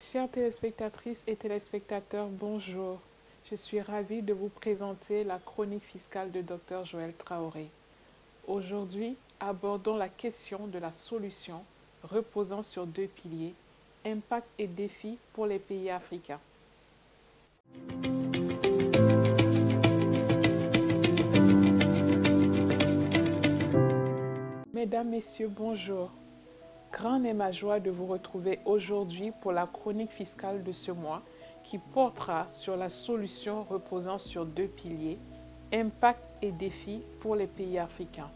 Chères téléspectatrices et téléspectateurs, bonjour. Je suis ravie de vous présenter la chronique fiscale de Dr Joël Traoré. Aujourd'hui, abordons la question de la solution reposant sur deux piliers, impact et défis pour les pays africains. Mesdames, Messieurs, bonjour. Grande est ma joie de vous retrouver aujourd'hui pour la chronique fiscale de ce mois qui portera sur la solution reposant sur deux piliers, impact et défis pour les pays africains.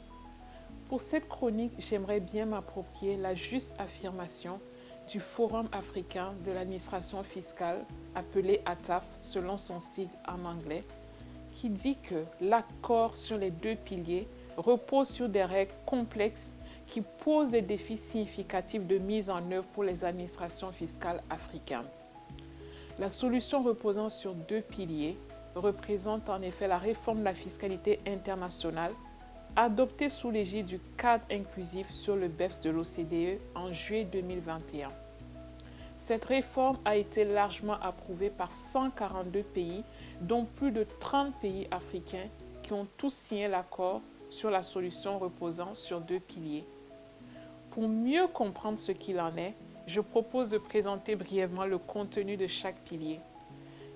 Pour cette chronique, j'aimerais bien m'approprier la juste affirmation du Forum africain de l'administration fiscale, appelé ATAF selon son sigle en anglais, qui dit que l'accord sur les deux piliers repose sur des règles complexes qui posent des défis significatifs de mise en œuvre pour les administrations fiscales africaines. La solution reposant sur deux piliers représente en effet la réforme de la fiscalité internationale adoptée sous l'égide du cadre inclusif sur le BEPS de l'OCDE en juillet 2021. Cette réforme a été largement approuvée par 142 pays, dont plus de 30 pays africains qui ont tous signé l'accord sur la solution reposant sur deux piliers. Pour mieux comprendre ce qu'il en est, je propose de présenter brièvement le contenu de chaque pilier.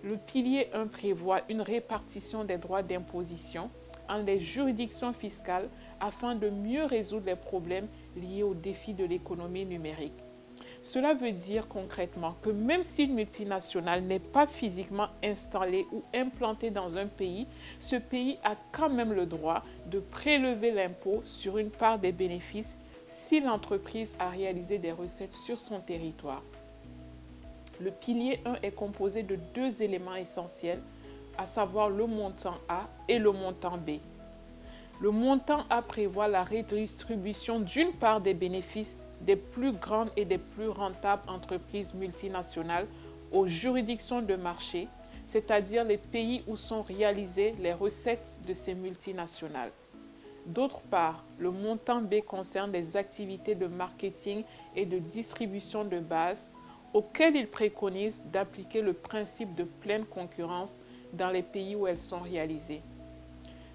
Le pilier 1 prévoit une répartition des droits d'imposition entre les juridictions fiscales afin de mieux résoudre les problèmes liés aux défis de l'économie numérique. Cela veut dire concrètement que même si une multinationale n'est pas physiquement installée ou implantée dans un pays, ce pays a quand même le droit de prélever l'impôt sur une part des bénéfices si l'entreprise a réalisé des recettes sur son territoire. Le pilier 1 est composé de deux éléments essentiels, à savoir le montant A et le montant B. Le montant A prévoit la redistribution d'une part des bénéfices des plus grandes et des plus rentables entreprises multinationales aux juridictions de marché, c'est-à-dire les pays où sont réalisées les recettes de ces multinationales. D'autre part, le montant B concerne les activités de marketing et de distribution de base auxquelles il préconise d'appliquer le principe de pleine concurrence dans les pays où elles sont réalisées.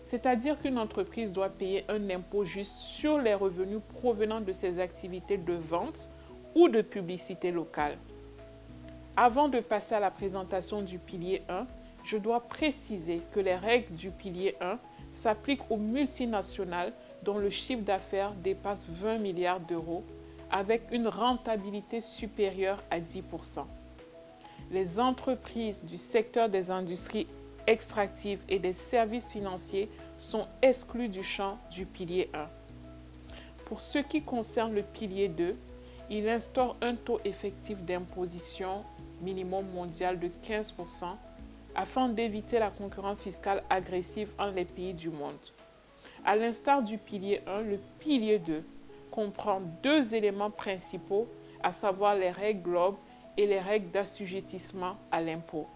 C'est-à-dire qu'une entreprise doit payer un impôt juste sur les revenus provenant de ses activités de vente ou de publicité locale. Avant de passer à la présentation du pilier 1, je dois préciser que les règles du pilier 1 s'appliquent aux multinationales dont le chiffre d'affaires dépasse 20 milliards d'euros avec une rentabilité supérieure à 10%. Les entreprises du secteur des industries extractives et des services financiers sont exclues du champ du pilier 1. Pour ce qui concerne le pilier 2, il instaure un taux effectif d'imposition minimum mondial de 15% afin d'éviter la concurrence fiscale agressive entre les pays du monde. À l'instar du pilier 1, le pilier 2 comprend deux éléments principaux, à savoir les règles GloBE et les règles d'assujettissement à l'impôt.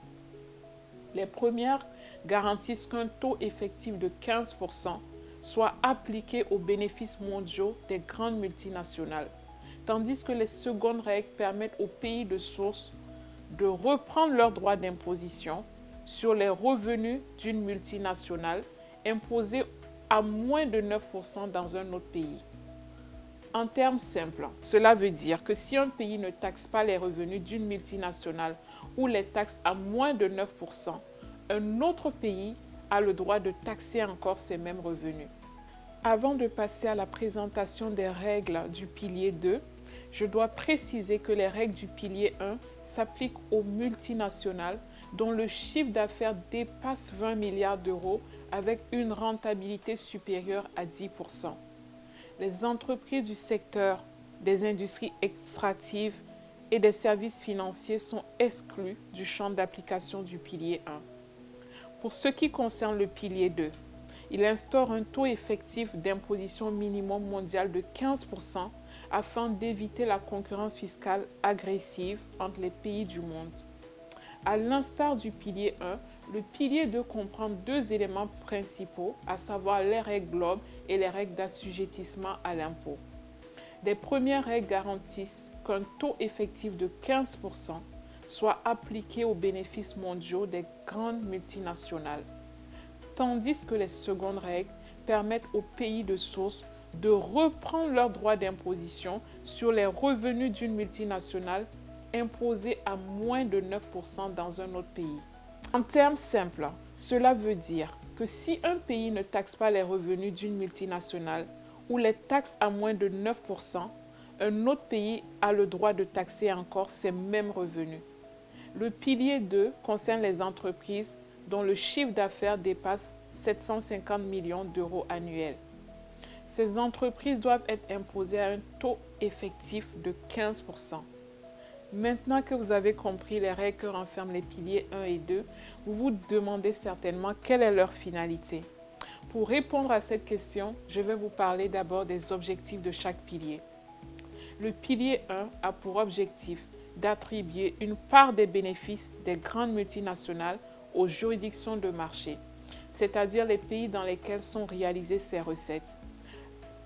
Les premières garantissent qu'un taux effectif de 15% soit appliqué aux bénéfices mondiaux des grandes multinationales, tandis que les secondes règles permettent aux pays de source de reprendre leurs droits d'imposition sur les revenus d'une multinationale imposés à moins de 9% dans un autre pays. En termes simples, cela veut dire que si un pays ne taxe pas les revenus d'une multinationale ou les taxe à moins de 9%, un autre pays a le droit de taxer encore ces mêmes revenus. Avant de passer à la présentation des règles du pilier 2, je dois préciser que les règles du pilier 1 s'appliquent aux multinationales dont le chiffre d'affaires dépasse 20 milliards d'euros avec une rentabilité supérieure à 10%. Les entreprises du secteur des industries extractives et des services financiers sont exclues du champ d'application du pilier 1. Pour ce qui concerne le pilier 2, il instaure un taux effectif d'imposition minimum mondial de 15% afin d'éviter la concurrence fiscale agressive entre les pays du monde. À l'instar du pilier 1, le pilier 2 comprend deux éléments principaux, à savoir les règles GloBE et les règles d'assujettissement à l'impôt. Les premières règles garantissent qu'un taux effectif de 15% soit appliquée aux bénéfices mondiaux des grandes multinationales, tandis que les secondes règles permettent aux pays de source de reprendre leurs droits d'imposition sur les revenus d'une multinationale imposés à moins de 9% dans un autre pays. En termes simples, cela veut dire que si un pays ne taxe pas les revenus d'une multinationale ou les taxe à moins de 9%, un autre pays a le droit de taxer encore ces mêmes revenus. Le pilier 2 concerne les entreprises dont le chiffre d'affaires dépasse 750 millions d'euros annuels. Ces entreprises doivent être imposées à un taux effectif de 15%. Maintenant que vous avez compris les règles que renferment les piliers 1 et 2, vous vous demandez certainement quelle est leur finalité. Pour répondre à cette question, je vais vous parler d'abord des objectifs de chaque pilier. Le pilier 1 a pour objectif d'attribuer une part des bénéfices des grandes multinationales aux juridictions de marché, c'est-à-dire les pays dans lesquels sont réalisées ces recettes.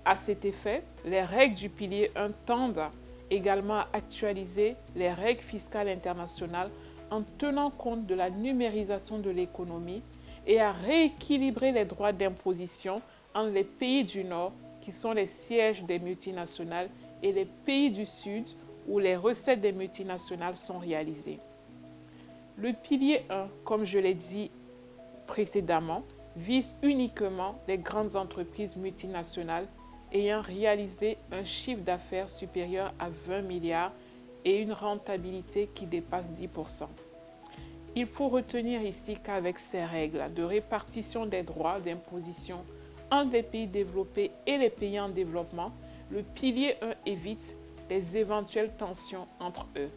À cet effet, les règles du pilier 1 tendent également à actualiser les règles fiscales internationales en tenant compte de la numérisation de l'économie et à rééquilibrer les droits d'imposition entre les pays du Nord, qui sont les sièges des multinationales, et les pays du Sud, où les recettes des multinationales sont réalisées. Le pilier 1, comme je l'ai dit précédemment, vise uniquement les grandes entreprises multinationales ayant réalisé un chiffre d'affaires supérieur à 20 milliards et une rentabilité qui dépasse 10%. Il faut retenir ici qu'avec ces règles de répartition des droits d'imposition entre les pays développés et les pays en développement, le pilier 1 évite les éventuelles tensions entre eux.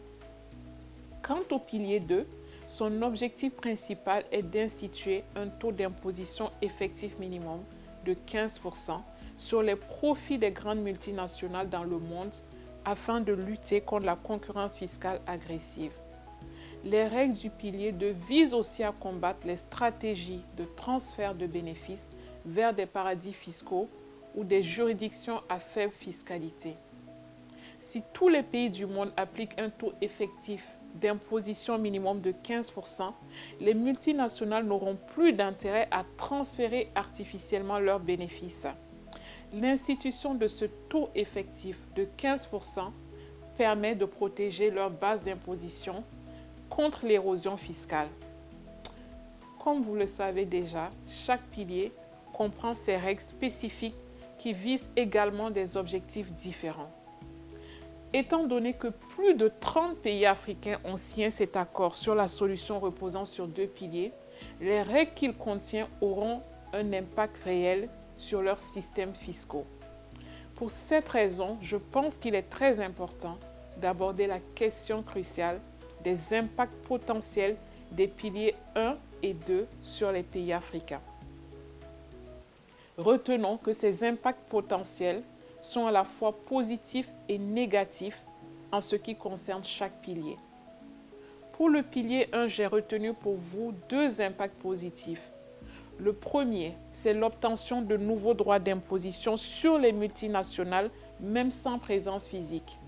Quant au pilier 2, son objectif principal est d'instituer un taux d'imposition effectif minimum de 15% sur les profits des grandes multinationales dans le monde afin de lutter contre la concurrence fiscale agressive. Les règles du pilier 2 visent aussi à combattre les stratégies de transfert de bénéfices vers des paradis fiscaux ou des juridictions à faible fiscalité. Si tous les pays du monde appliquent un taux effectif d'imposition minimum de 15%, les multinationales n'auront plus d'intérêt à transférer artificiellement leurs bénéfices. L'institution de ce taux effectif de 15% permet de protéger leur base d'imposition contre l'érosion fiscale. Comme vous le savez déjà, chaque pilier comprend ses règles spécifiques qui visent également des objectifs différents. Étant donné que plus de 30 pays africains ont signé cet accord sur la solution reposant sur 2 piliers, les règles qu'il contient auront un impact réel sur leurs systèmes fiscaux. Pour cette raison, je pense qu'il est très important d'aborder la question cruciale des impacts potentiels des piliers 1 et 2 sur les pays africains. Retenons que ces impacts potentiels sont à la fois positifs et négatifs en ce qui concerne chaque pilier. Pour le pilier 1, j'ai retenu pour vous 2 impacts positifs. Le premier, c'est l'obtention de nouveaux droits d'imposition sur les multinationales, même sans présence physique.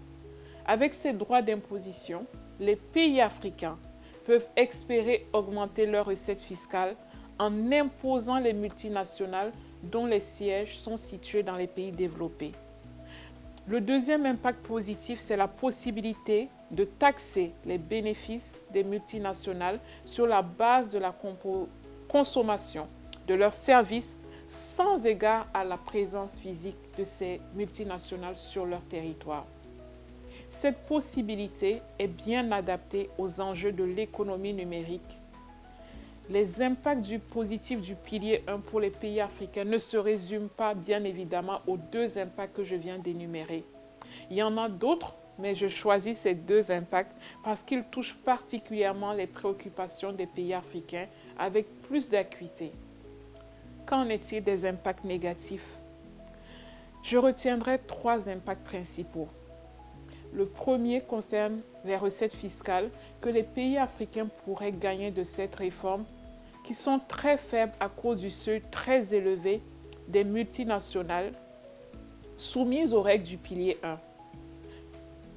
Avec ces droits d'imposition, les pays africains peuvent espérer augmenter leurs recettes fiscales en imposant les multinationales dont les sièges sont situés dans les pays développés. Le deuxième impact positif, c'est la possibilité de taxer les bénéfices des multinationales sur la base de la consommation de leurs services sans égard à la présence physique de ces multinationales sur leur territoire. Cette possibilité est bien adaptée aux enjeux de l'économie numérique. Les impacts positifs du pilier 1 pour les pays africains ne se résument pas bien évidemment aux 2 impacts que je viens d'énumérer. Il y en a d'autres, mais je choisis ces 2 impacts parce qu'ils touchent particulièrement les préoccupations des pays africains avec plus d'acuité. Qu'en est-il des impacts négatifs? Je retiendrai 3 impacts principaux. Le premier concerne les recettes fiscales que les pays africains pourraient gagner de cette réforme, qui sont très faibles à cause du seuil très élevé des multinationales soumises aux règles du pilier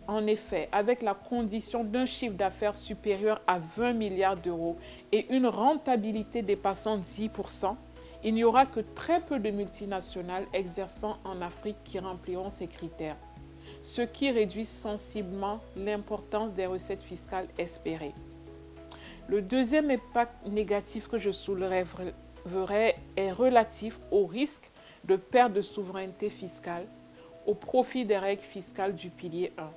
1. En effet, avec la condition d'un chiffre d'affaires supérieur à 20 milliards d'euros et une rentabilité dépassant 10%, il n'y aura que très peu de multinationales exerçant en Afrique qui rempliront ces critères, ce qui réduit sensiblement l'importance des recettes fiscales espérées. Le deuxième impact négatif que je soulèverai est relatif au risque de perte de souveraineté fiscale au profit des règles fiscales du pilier 1.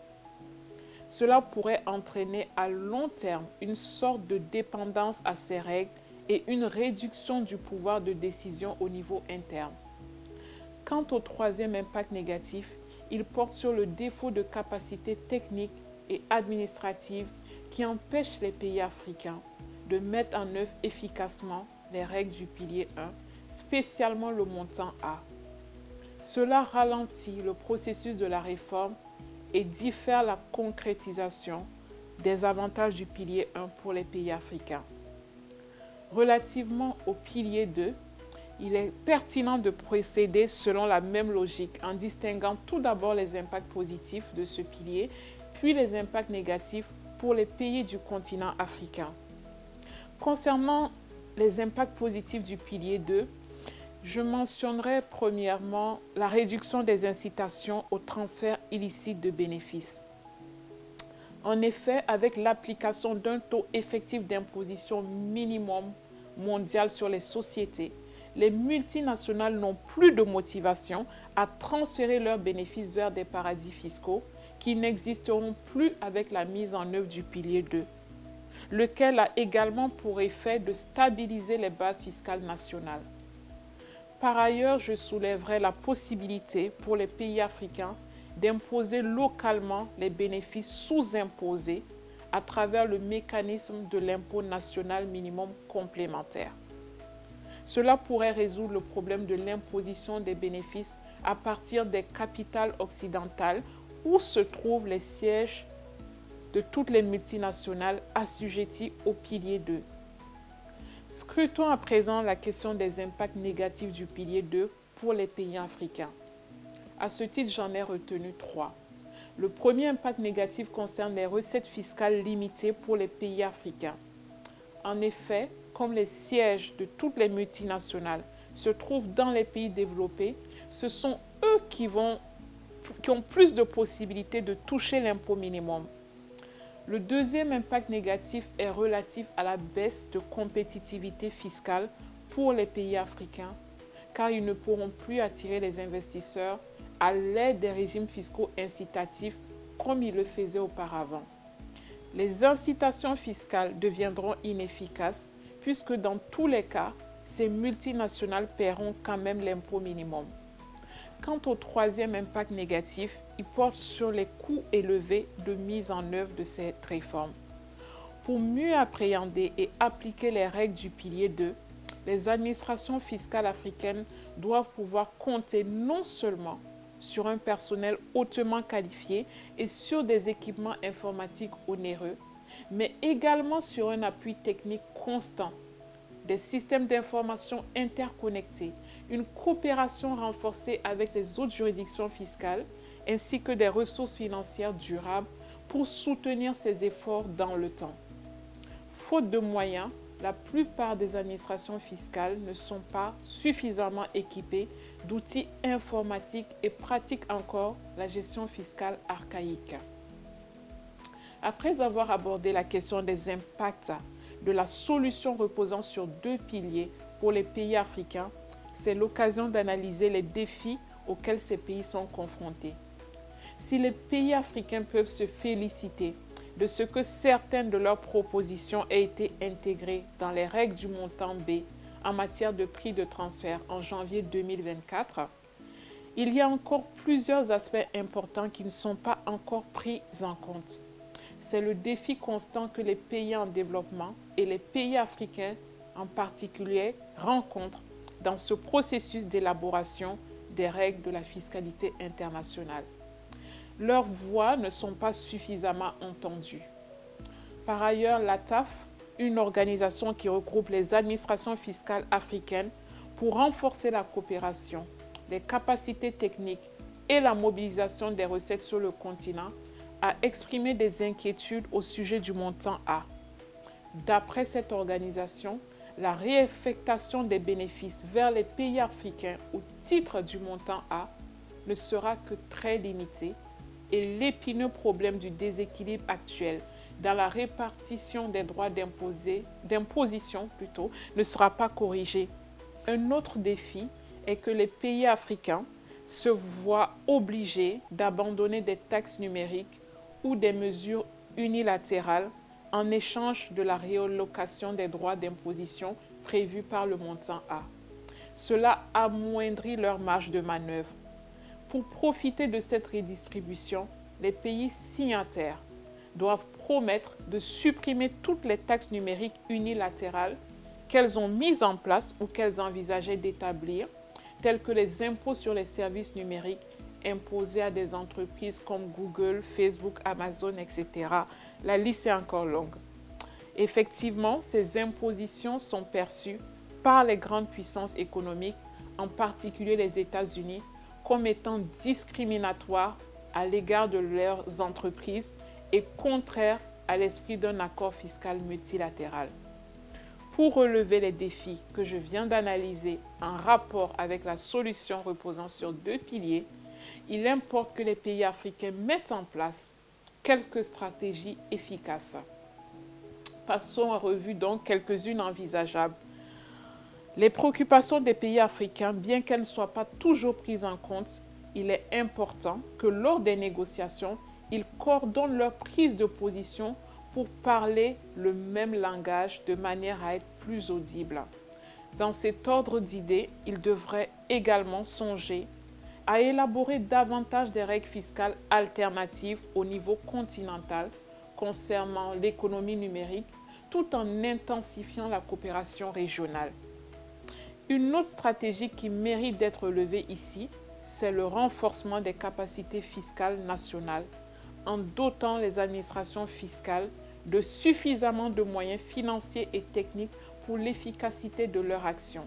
Cela pourrait entraîner à long terme une sorte de dépendance à ces règles et une réduction du pouvoir de décision au niveau interne. Quant au troisième impact négatif, il porte sur le défaut de capacité technique et administrative qui empêche les pays africains de mettre en œuvre efficacement les règles du pilier 1, spécialement le montant A. Cela ralentit le processus de la réforme et diffère la concrétisation des avantages du pilier 1 pour les pays africains. Relativement au pilier 2, il est pertinent de procéder selon la même logique en distinguant tout d'abord les impacts positifs de ce pilier, puis les impacts négatifs pour les pays du continent africain. Concernant les impacts positifs du pilier 2, je mentionnerai premièrement la réduction des incitations au transfert illicite de bénéfices. En effet, avec l'application d'un taux effectif d'imposition minimum mondial sur les sociétés, les multinationales n'ont plus de motivation à transférer leurs bénéfices vers des paradis fiscaux qui n'existeront plus avec la mise en œuvre du pilier 2, lequel a également pour effet de stabiliser les bases fiscales nationales. Par ailleurs, je soulèverai la possibilité pour les pays africains d'imposer localement les bénéfices sous-imposés à travers le mécanisme de l'impôt national minimum complémentaire. Cela pourrait résoudre le problème de l'imposition des bénéfices à partir des capitales occidentales où se trouvent les sièges de toutes les multinationales assujetties au pilier 2. Scrutons à présent la question des impacts négatifs du pilier 2 pour les pays africains. À ce titre, j'en ai retenu 3. Le premier impact négatif concerne les recettes fiscales limitées pour les pays africains. En effet, comme les sièges de toutes les multinationales se trouvent dans les pays développés, ce sont eux qui ont plus de possibilités de toucher l'impôt minimum. Le deuxième impact négatif est relatif à la baisse de compétitivité fiscale pour les pays africains, car ils ne pourront plus attirer les investisseurs à l'aide des régimes fiscaux incitatifs comme ils le faisaient auparavant. Les incitations fiscales deviendront inefficaces puisque dans tous les cas, ces multinationales paieront quand même l'impôt minimum. Quant au troisième impact négatif, il porte sur les coûts élevés de mise en œuvre de cette réforme. Pour mieux appréhender et appliquer les règles du pilier 2, les administrations fiscales africaines doivent pouvoir compter non seulement sur un personnel hautement qualifié et sur des équipements informatiques onéreux, mais également sur un appui technique constant, des systèmes d'information interconnectés, une coopération renforcée avec les autres juridictions fiscales, ainsi que des ressources financières durables pour soutenir ces efforts dans le temps. Faute de moyens, la plupart des administrations fiscales ne sont pas suffisamment équipées d'outils informatiques et pratiquent encore la gestion fiscale archaïque. Après avoir abordé la question des impacts de la solution reposant sur 2 piliers pour les pays africains, c'est l'occasion d'analyser les défis auxquels ces pays sont confrontés. Si les pays africains peuvent se féliciter de ce que certaines de leurs propositions aient été intégrées dans les règles du montant B en matière de prix de transfert en janvier 2024, il y a encore plusieurs aspects importants qui ne sont pas encore pris en compte. C'est le défi constant que les pays en développement et les pays africains en particulier rencontrent dans ce processus d'élaboration des règles de la fiscalité internationale. Leurs voix ne sont pas suffisamment entendues. Par ailleurs, l'ATAF, une organisation qui regroupe les administrations fiscales africaines pour renforcer la coopération, les capacités techniques et la mobilisation des recettes sur le continent, a exprimé des inquiétudes au sujet du montant A. D'après cette organisation, la réaffectation des bénéfices vers les pays africains au titre du montant A ne sera que très limitée et l'épineux problème du déséquilibre actuel dans la répartition des droits d'imposition ne sera pas corrigé. Un autre défi est que les pays africains se voient obligés d'abandonner des taxes numériques ou des mesures unilatérales en échange de la réallocation des droits d'imposition prévus par le montant A. Cela amoindrit leur marge de manœuvre. Pour profiter de cette redistribution, les pays signataires doivent promettre de supprimer toutes les taxes numériques unilatérales qu'elles ont mises en place ou qu'elles envisageaient d'établir, tels que les impôts sur les services numériques imposés à des entreprises comme Google, Facebook, Amazon, etc. La liste est encore longue. Effectivement, ces impositions sont perçues par les grandes puissances économiques, en particulier les États-Unis, comme étant discriminatoires à l'égard de leurs entreprises et contraires à l'esprit d'un accord fiscal multilatéral. Pour relever les défis que je viens d'analyser en rapport avec la solution reposant sur 2 piliers, il importe que les pays africains mettent en place quelques stratégies efficaces. Passons en revue donc quelques-unes envisageables. Les préoccupations des pays africains, bien qu'elles ne soient pas toujours prises en compte, il est important que lors des négociations, ils coordonnent leur prise de position pour parler le même langage de manière à être plus audibles. Dans cet ordre d'idées, ils devraient également songer à élaborer davantage des règles fiscales alternatives au niveau continental concernant l'économie numérique, tout en intensifiant la coopération régionale. Une autre stratégie qui mérite d'être relevée ici, c'est le renforcement des capacités fiscales nationales en dotant les administrations fiscales de suffisamment de moyens financiers et techniques pour l'efficacité de leur action.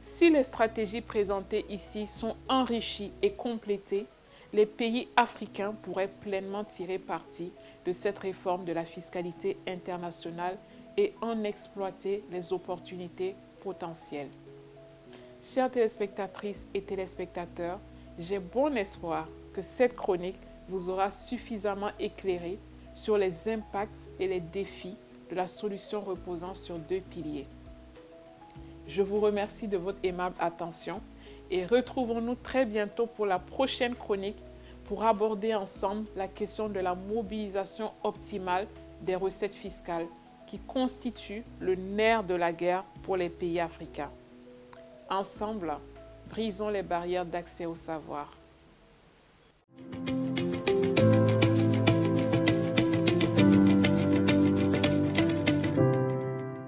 Si les stratégies présentées ici sont enrichies et complétées, les pays africains pourraient pleinement tirer parti de cette réforme de la fiscalité internationale et en exploiter les opportunités potentielles. Chères téléspectatrices et téléspectateurs, j'ai bon espoir que cette chronique vous aura suffisamment éclairé sur les impacts et les défis de la solution reposant sur 2 piliers. Je vous remercie de votre aimable attention et retrouvons-nous très bientôt pour la prochaine chronique pour aborder ensemble la question de la mobilisation optimale des recettes fiscales qui constitue le nerf de la guerre pour les pays africains. Ensemble, brisons les barrières d'accès au savoir.